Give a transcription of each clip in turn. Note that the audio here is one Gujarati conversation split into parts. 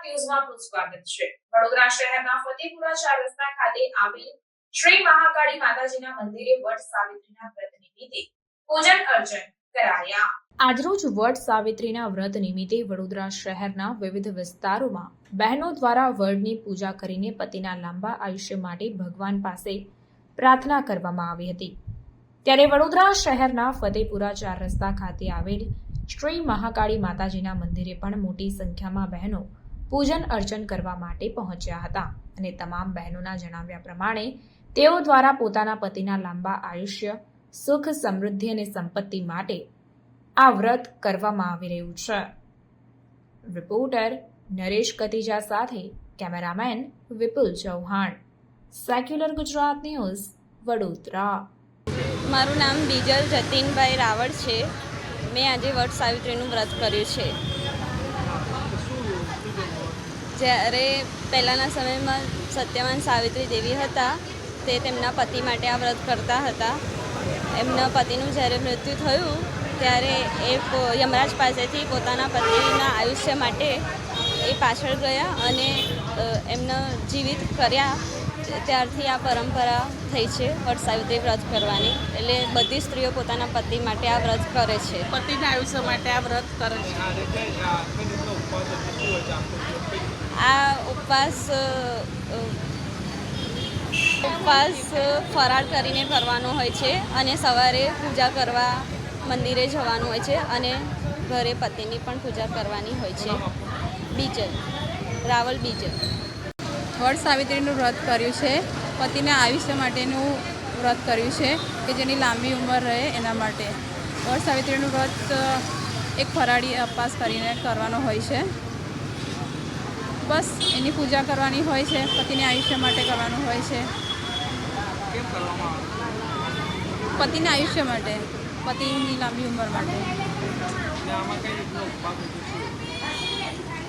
ન્યૂઝમાં આપનું સ્વાગત છે। વડોદરા શહેરના ફતેપુરા 4 રસ્તા ખાતે આવેલ શ્રી મહાકાળી માતાજીના મંદિરે વટ સાવિત્રીના વ્રત નિમિત્તે પૂજન અર્ચન કરાયા। આજરોજ વટ સાવિત્રીના વ્રત નિમિત્તે વડોદરા શહેરના વિવિધ વિસ્તારોમાં બહેનો દ્વારા વડની પૂજા કરીને પતિના લાંબા આયુષ્ય માટે ભગવાન પાસે પ્રાર્થના કરવામાં આવી હતી। ત્યારે વડોદરા શહેરના ફતેપુરા 4 રસ્તા ખાતે આવેલ શ્રી મહાકાળી માતાજીના મંદિરે પણ મોટી સંખ્યામાં બહેનો પૂજન અર્ચન કરવા માટે પહોંચ્યા હતા અને તમામ બહેનોના જણાવ્યા પ્રમાણે તેઓ દ્વારા પોતાના પતિના લાંબા આયુષ્ય, સુખ, સમૃદ્ધિ અને સંપત્તિ માટે આ વ્રત કરવામાં આવી રહ્યું છે। રિપોર્ટર નરેશ કતીજા સાથે કેમેરામેન વિપુલ ચૌહાણ, સેક્યુલર ગુજરાત ન્યૂઝ, વડોદરા। મારું નામ બીજલ જતીનભાઈ રાવળ છે। મેં આજે વટ સાવિત્રીનું વ્રત કર્યું છે। જ્યારે પહેલાંના સમયમાં સત્યવાન સાવિત્રી દેવી હતા તે તેમના પતિ માટે આ વ્રત કરતા હતા। એમના પતિનું જ્યારે મૃત્યુ થયું ત્યારે એ યમરાજ પાસેથી પોતાના પતિના આયુષ્ય માટે એ પાછળ ગયા અને એમને જીવિત કર્યા। ત્યારથી આ પરંપરા થઈ છે વટ સાવિત્રી વ્રત કરવાની। એટલે બધી સ્ત્રીઓ પોતાના પતિ માટે આ વ્રત કરે છે, પતિના આયુષ્ય માટે આ વ્રત કરે છે। આ ઉપવાસ ફરાળ કરીને કરવાનો હોય છે અને સવારે પૂજા કરવા મંદિરે જવાનું હોય છે અને ઘરે પતિની પણ પૂજા કરવાની હોય છે। બીજલ રાવલ બીજલ વટ સાવિત્રીનું વ્રત કર્યું છે। પતિના આયુષ્ય માટેનું વ્રત કર્યું છે કે જેની લાંબી ઉંમર રહે એના માટે। વટ સાવિત્રીનું વ્રત એક ફરાળી ઉપવાસ કરીને કરવાનો હોય છે। બસ એની પૂજા કરવાની હોય છે, પતિના આયુષ્ય માટે કરવાનું હોય છે। પતિના આયુષ્ય માટે, પતિની લાંબી ઉંમર માટે।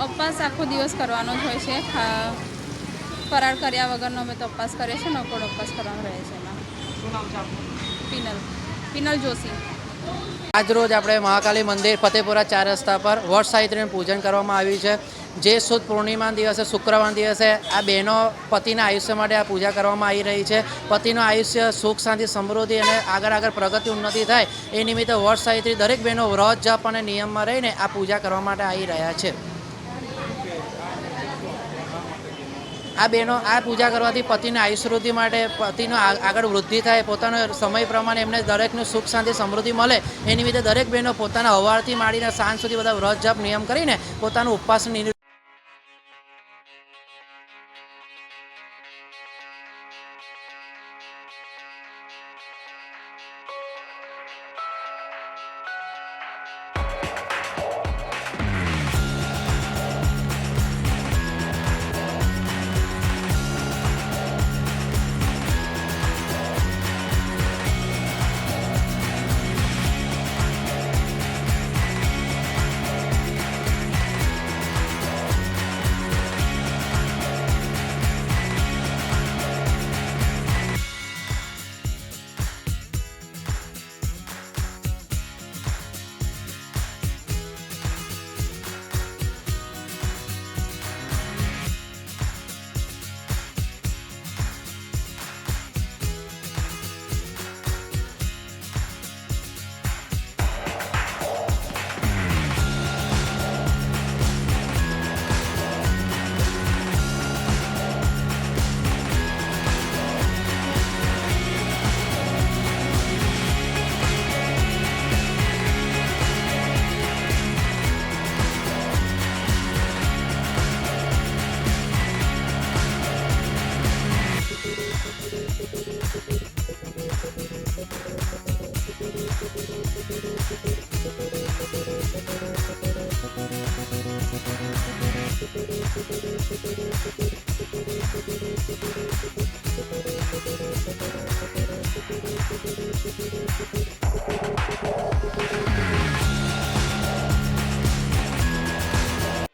ઉપવાસ આખો દિવસ કરવાનો જ હોય છે। ફરાળ કર્યા વગરનો અમે તો ઉપવાસ કરીએ છીએ, નકોડ ઉપવાસ કરવાનો રહે છે એમાં। પિનલ જોશી। આજરોજ આપણે મહાકાળી મંદિર ફતેપુરા 4 રસ્તા પર વટ સાવિત્રીનું પૂજન કરવામાં આવ્યું છે। જે સુદ પૂર્ણિમાના દિવસે, શુક્રવારના દિવસે આ બહેનો પતિના આયુષ્ય માટે આ પૂજા કરવામાં આવી રહી છે। પતિનું આયુષ્ય, સુખ, શાંતિ, સમૃદ્ધિ અને આગળ પ્રગતિ, ઉન્નતિ થાય એ નિમિત્તે વટ સાવિત્રી દરેક બહેનો વ્રત, જપ અને નિયમમાં રહીને આ પૂજા કરવા માટે આવી રહ્યા છે। આ બહેનો આ પૂજા કરવાથી પતિના આયુષ્ય માટે, પતિનો આગળ વૃદ્ધિ થાય, પોતાનો સમય પ્રમાણે એમને દરેકનું સુખ, શાંતિ, સમૃદ્ધિ મળે એ નિમિત્તે દરેક બહેનો પોતાના હવારથી માંડીને સાંજ સુધી બધા વ્રત, જપ, નિયમ કરીને પોતાનું ઉપવાસ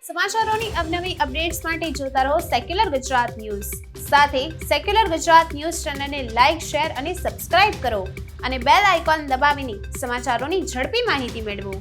સમાચારોની અવનવી અપડેટ્સ માટે જોતા રહો સેક્યુલર ગુજરાત ન્યૂઝ। સાથે સેક્યુલર ગુજરાત ન્યૂઝ ચેનલને લાઇક, શેર અને સબસ્ક્રાઇબ કરો અને બેલ આઇકોન દબાવીને સમાચારોની ઝડપી માહિતી મેળવો।